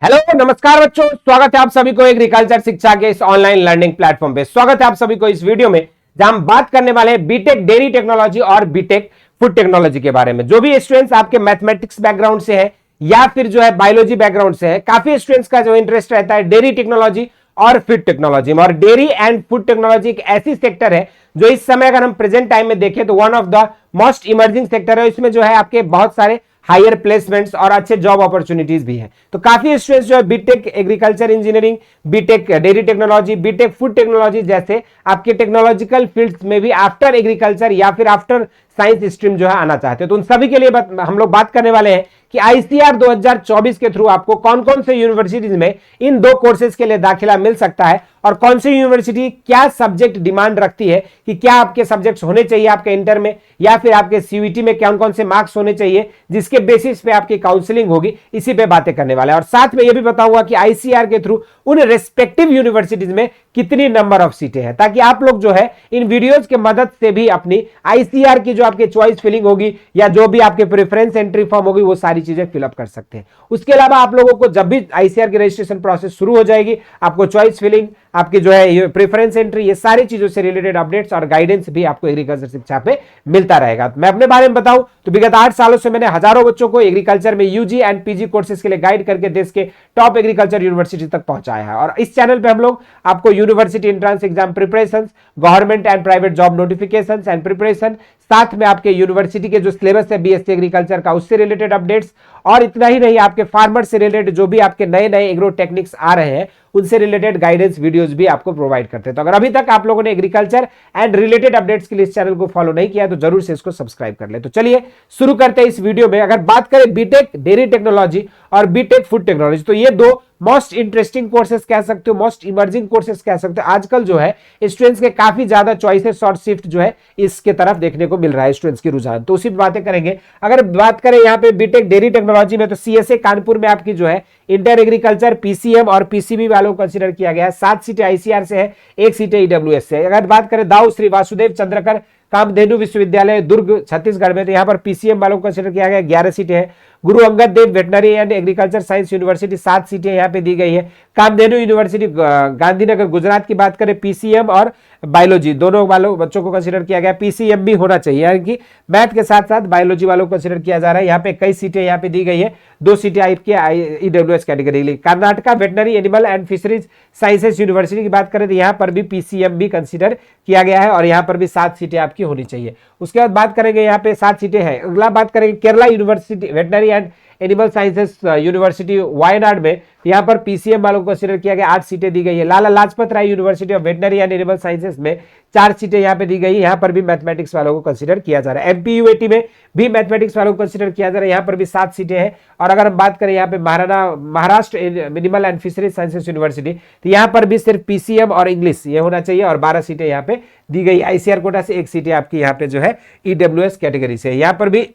Hello नमस्कार बच्चों, स्वागत है आप सभी को एग्रीकल्चर शिक्षा के इस ऑनलाइन लर्निंग प्लेटफॉर्म पे। स्वागत है आप सभी को इस वीडियो में जहां हम बात करने वाले हैं बीटेक डेयरी टेक्नोलॉजी और बीटेक फूड टेक्नोलॉजी के बारे में। जो भी स्टूडेंट्स आपके मैथमेटिक्स बैकग्राउंड से है या फिर जो है बायोलॉजी बैकग्राउंड से है, काफी स्टूडेंट्स का जो इंटरेस्ट रहता है डेयरी टेक्नोलॉजी और फूड टेक्नोलॉजी में। और डेयरी एंड फूड टेक्नोलॉजी एक ऐसी सेक्टर है जो इस समय अगर हम प्रेजेंट टाइम में देखें तो one of the most emerging sector है। इसमें जो है आपके बहुत सारे हायर प्लेसमेंट्स और अच्छे जॉब अपॉर्चुनिटीज भी हैं। तो काफी स्टूडेंट्स जो है B Tech agriculture engineering, B Tech dairy technology, B Tech food technology जैसे आपके टेक्नोलॉजिकल फील्ड्स में भी आफ्टर एग्रीकल्चर या फिर आफ्टर साइंस स्ट्रीम जो है आना चाहते हैं। तो उन सभी के लिए हम लोग बात करने वाले हैं कि आईसीआर 2024 के थ्रू आपको कौन कौन से यूनिवर्सिटीज में इन दो कोर्सेज के लिए दाखिला मिल सकता है और कौन सी यूनिवर्सिटी क्या सब्जेक्ट डिमांड रखती है कि क्या आपके सब्जेक्ट्स होने चाहिए आपके इंटर में या फिर आपके सीयूईटी में कौन कौन से मार्क्स होने चाहिए, जिसके बेसिस पे आपकी काउंसलिंग होगी। इसी पे बातें करने वाले हैं और साथ में यह भी बताऊंगा कि आईसीआर के थ्रू उन रेस्पेक्टिव यूनिवर्सिटीज में कितनी नंबर ऑफ सीटें हैं, ताकि आप लोग जो है इन वीडियोज के मदद से भी अपनी आईसीआर की जो आपकी चॉइस फिलिंग होगी या जो भी आपके प्रेफरेंस एंट्री फॉर्म होगी वो सारी चीजें फिलअप कर सकते हैं। उसके अलावा आप लोगों को जब भी आईसीआर की रजिस्ट्रेशन प्रोसेस शुरू हो जाएगी, आपको चॉइस फिलिंग, आपकी जो है प्रेफरेंस एंट्री, ये सारी चीजों से रिलेटेड अपडेट्स और गाइडेंस भी आपको एग्रीकल्चर शिक्षा पे मिलता रहेगा। मैं अपने बारे में बताऊं तो विगत 8 सालों से मैंने हजारों बच्चों को एग्रीकल्चर में यूजी एंड पीजी कोर्सेज के लिए गाइड करके देश के टॉप एग्रीकल्चर यूनिवर्सिटी तक पहुंचाया है। और इस चैनल पे हम लोग आपको university entrance exam preparation, government and private job notification and preparation, साथ में आपके यूनिवर्सिटी के जो सिलेबस है बीएससी एग्रीकल्चर का उससे रिलेटेड अपडेट्स, और इतना ही नहीं आपके फार्मर से रिलेटेड जो भी आपके नए नए एग्रो टेक्निक्स आ रहे हैं उनसे रिलेटेड गाइडेंस वीडियोस भी आपको प्रोवाइड करते हैं। तो अगर अभी तक आप लोगों ने एग्रीकल्चर एंड रिलेटेड अपडेट्स के लिए इस चैनल को फॉलो नहीं किया तो जरूर से इसको सब्सक्राइब कर ले। तो चलिए शुरू करते हैं इस वीडियो में। अगर बात करें बीटेक डेयरी टेक्नोलॉजी और बीटेक फूड टेक्नोलॉजी, तो ये दो मोस्ट इंटरेस्टिंग कोर्सेज कह सकते हो, मोस्ट इमर्जिंग कोर्सेज कह सकते हो। आजकल जो है स्टूडेंट्स के काफी ज्यादा चॉइसेस और शिफ्ट जो है इसके तरफ देखने को मिल रहा है स्टूडेंट्स की रुझान, तो उसी बातें करेंगे। अगर बात करें यहाँ पे बीटेक डेयरी टेक्नोलॉजी में तो सीएसए कानपुर में आपकी जो है इंटर एग्रीकल्चर, पीसीएम और पीसीबी वालों को कंसीडर किया गया है। 7 सीटें आईसीआर से है, 1 सीटें ईडब्ल्यूएस से है। अगर बात करें दाऊ श्री वासुदेव चंद्रकर कामधेनु विश्वविद्यालय दुर्ग छत्तीसगढ़ में, तो यहाँ पर पीसीएम वालों को कंसीडर किया गया, 11 सीटें हैं। Guru Angad Dev veterinary and agriculture science university 7 सीटें यहाँ पे दी गई है। कामधेनु यूनिवर्सिटी गांधीनगर गुजरात की बात करें, पीसीएम और बायोलॉजी दोनों वालों बच्चों को कंसीडर किया गया। पीसीएम भी होना चाहिए, यानी कि मैथ के साथ साथ बायोलॉजी वालों को कंसीडर किया जा रहा है। यहाँ पे कई सीटें यहाँ पे दी गई है, 2 सीटें आपके ईडब्ल्यूएस कैटेगरी के लिए। Karnataka veterinary animal and Fisheries sciences university की बात करें तो यहाँ पर भी पीसीएम भी कंसीडर किया गया है और यहाँ पर भी 7 सीटें आपकी होनी चाहिए। उसके बाद बात करेंगे यहाँ पे 7 सीटें हैं। अगला बात करेंगे Kerala university veterinary and animal sciences university Wayanad में, यहाँ पर पीसीएम वालों को कंसीडर किया गया, 8 सीटें दी गई है। Lala Lajpat Rai university of veterinary and animal sciences में 4 सीटें यहाँ पे दी गई है। यहाँ पर भी मैथमेटिक्स वालों को कंसीडर किया जा रहा है। एमपीयूएटी में भी मैथमेटिक्स वालों को कंसीडर किया जा रहा है, यहाँ पर भी 7 सीटें हैं। और अगर हम बात करें यहाँ पे Maharashtra animal and Fisheries sciences university, तो यहाँ पर भी सिर्फ पीसीएम और इंग्लिश ये होना चाहिए और 12 सीटें यहाँ पे दी गई। आईसीआर कोटा से 1 सीटें आपकी यहाँ पे जो है ईडब्ल्यूएस कैटेगरी से। यहाँ पर भी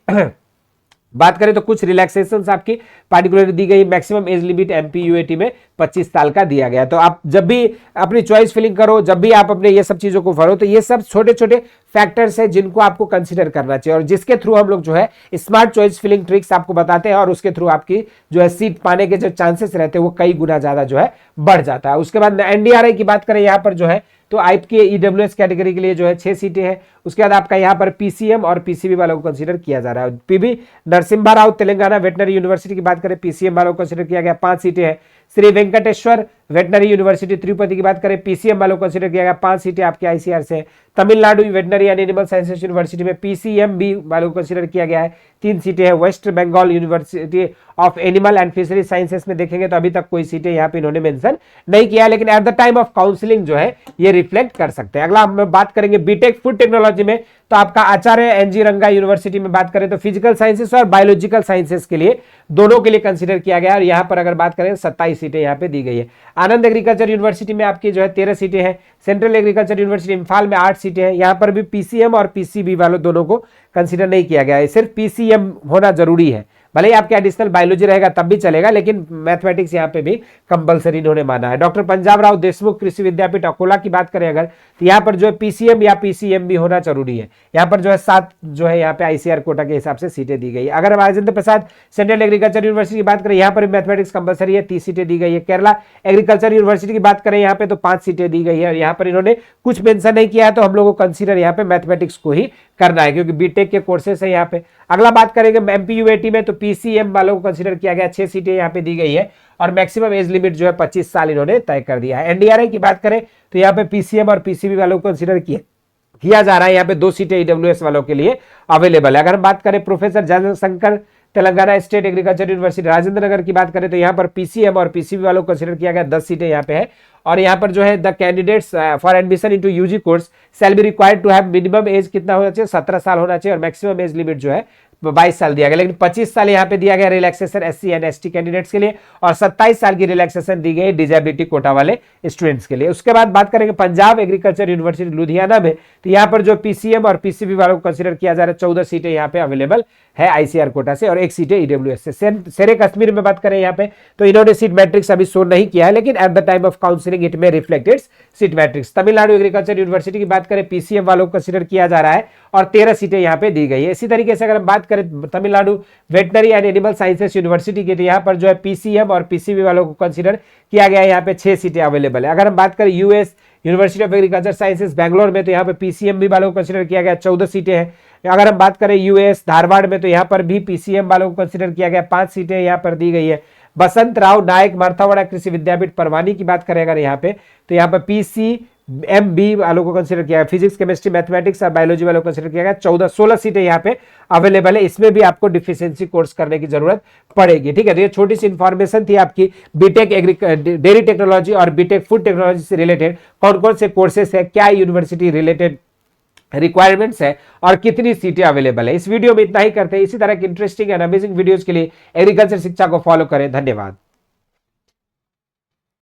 बात करें तो कुछ रिलैक्सेशन आपकी पार्टिकुलर दी गई। मैक्सिमम एज लिमिट एमपीयूएटी में 25 साल का दिया गया। तो आप जब भी अपनी चॉइस फिलिंग करो, जब भी आप अपने ये सब चीजों को भरो, तो ये सब छोटे छोटे फैक्टर्स हैं जिनको आपको कंसीडर करना चाहिए और जिसके थ्रू हम लोग जो है स्मार्ट चॉइस फिलिंग ट्रिक्स आपको बताते हैं और उसके थ्रू आपकी जो है सीट पाने के जो चांसेस रहते हैं वो कई गुना ज्यादा जो है बढ़ जाता है। उसके बाद एनडीआरआई की बात करें यहाँ पर जो है तो आपके ईडब्ल्यूएस कैटेगरी के लिए जो है 6 सीटें हैं। उसके बाद आपका यहाँ पर पीसीएम और पीसीबी वालों को कंसीडर किया जा रहा है। PB Narasimha Rao Telangana veterinary university की बात करें, पीसीएम वालों को कंसीडर किया गया, 5 सीटें हैं। श्री वेंकटेश्वर वेटनरी यूनिवर्सिटी तिरुपति की बात करें, पीसीएम वालों को कंसीडर किया गया, 5 सीटें आपके आईसीआर से। Tamil Nadu veterinary and animal sciences university में पीसीएम भी वालों को कंसीडर किया गया है, 3 सीटें हैं। West Bengal University of Animal and Fisheries Sciences में देखेंगे तो अभी तक कोई सीटें यहाँ पे इन्होंने मेंशन नहीं किया, लेकिन at the time of counselling जो है ये रिफ्लेक्ट कर सकते हैं। अगला हम बात करेंगे बीटेक फूड टेक्नोलॉजी में, तो आपका आचार्य एनजी रंगा यूनिवर्सिटी में बात करें तो फिजिकल साइंसेस और बायोलॉजिकल साइंसेस के लिए दोनों के लिए कंसीडर किया गया और यहाँ पर अगर बात करें 27 सीटें यहाँ पे दी गई है। आनंद एग्रीकल्चर यूनिवर्सिटी में आपकी जो है 13 सीटें हैं। सेंट्रल एग्रीकल्चर यूनिवर्सिटी इम्फाल में 8 सीटें हैं। यहाँ पर भी पीसीएम और पीसीबी वालों दोनों को कंसीडर नहीं किया गया है, सिर्फ पीसीएम होना जरूरी है, भले ही आपके एडिशनल बायोलॉजी रहेगा तब भी चलेगा, लेकिन मैथमेटिक्स यहाँ पे भी कंपलसरी इन्होंने माना है। डॉक्टर पंजाब राव देशमुख कृषि विद्यापीठ अकोला की बात करें अगर, तो यहाँ पर जो है पीसीएम या पीसीएम भी होना जरूरी है। यहाँ पर जो है 7 जो है यहाँ पे आईसीआर कोटा के हिसाब से सीटें दी गई है। अगर हम Rajendra Prasad central agriculture university की बात करें, यहाँ पर मैथमेटिक्स कंपलसरी है, 30 सीटें दी गई है। केरला एग्रीकल्चर यूनिवर्सिटी की बात करें यहाँ पे तो 5 सीटें दी गई है, और यहाँ पर इन्होंने कुछ मेंशन नहीं किया है, तो हम लोगों को कंसीडर यहाँ पे मैथमेटिक्स को ही करना है, क्योंकि बीटेक के कोर्सेस है यहाँ पे। अगला बात करेंगे एमपीयूएटी में, तो पीसीएम वालों को कंसीडर किया गया, 6 सीटें यहाँ पे दी गई है, और मैक्सिमम एज लिमिट जो है 25 साल इन्होंने तय कर दिया है। एनडीआरआई की बात करें तो यहाँ पे पीसीएम और पीसीबी वालों को कंसीडर किया जा रहा है। यहाँ पे 2 सीटें ईडब्ल्यूएस वालों के लिए अवेलेबल है। अगर हम बात करें professor Jayashankar Telangana state agriculture university Rajendra Nagar की बात करें, तो यहाँ पर पीसीएम और पीसीबी वालों को कंसीडर किया गया, 10 सीटें यहाँ पे है। और यहाँ पर जो है the candidates for admission into UG course shall be required to have minimum age कितना होना चाहिए, 17 साल होना चाहिए, और मैक्सिमम एज लिमिट जो है 22 साल दिया गया, लेकिन 25 साल यहाँ पे दिया गया relaxation SC and ST candidates के लिए, और 27 साल की रिलैक्सेशन दी गई डिजेबिलिटी कोटा वाले स्टूडेंट्स के लिए। उसके बाद बात करेंगे पंजाब एग्रीकल्चर यूनिवर्सिटी लुधियाना में, तो यहाँ पर जो पीसीएम और पीसीबी वालों को कंसीडर किया जा रहा है, 14 सीटें यहाँ पे अवेलेबल है आईसीआर कोटा से, और 1 सीटें ईडब्ल्यूएस से। शेरे कश्मीर में बात करें यहाँ पे, तो इन्होंने सीट मैट्रिक्स अभी शो नहीं किया है, लेकिन at the time of counselling it में reflected seat matrix. Tamil Nadu agriculture university की बात करें, पीसीएम वालों को कंसीडर किया जा रहा है, और 13 सीटें यहाँ पे दी गई है। इसी तरीके से अगर हम बात करें Tamil Nadu veterinary and animal sciences university की, तो यहाँ पर जो है पीसीएम और पीसीबी वालों को कंसीडर किया गया है, यहाँ पे 6 सीटें अवेलेबल है। अगर हम बात करें US university of agriculture sciences Bangalore में, तो यहाँ पे पीसीएम भी वालों को कंसीडर किया गया, 14 सीटें हैं। अगर हम बात करें यूएस धारवाड़ में, तो यहाँ पर भी पीसीएम वालों को कंसीडर किया गया, 5 सीटें यहाँ पर दी गई है। बसंत राव नायक मारथावाड़ा कृषि विद्यापीठ परवानी की बात करें अगर यहाँ पे, तो यहाँ पर पीसीएमबी वालों को कंसीडर किया गया, फिजिक्स केमिस्ट्री मैथमेटिक्स और बायोलॉजी वालों को कंसीडर किया गया, 16 सीटें यहाँ पे अवेलेबल है। इसमें भी आपको डिफिशिएंसी कोर्स करने की जरूरत पड़ेगी, ठीक है। तो ये छोटी सी इंफॉर्मेशन थी आपकी बीटेक डेयरी टेक्नोलॉजी और बीटेक फूड टेक्नोलॉजी से रिलेटेड कौन कौन से कोर्सेस है, क्या यूनिवर्सिटी रिलेटेड रिक्वायरमेंट्स है, और कितनी सीटें अवेलेबल है। इस वीडियो में इतना ही करते हैं। इसी तरह की इंटरेस्टिंग एंड अमेजिंग वीडियोस के लिए एग्रीकल्चर शिक्षा को फॉलो करें। धन्यवाद।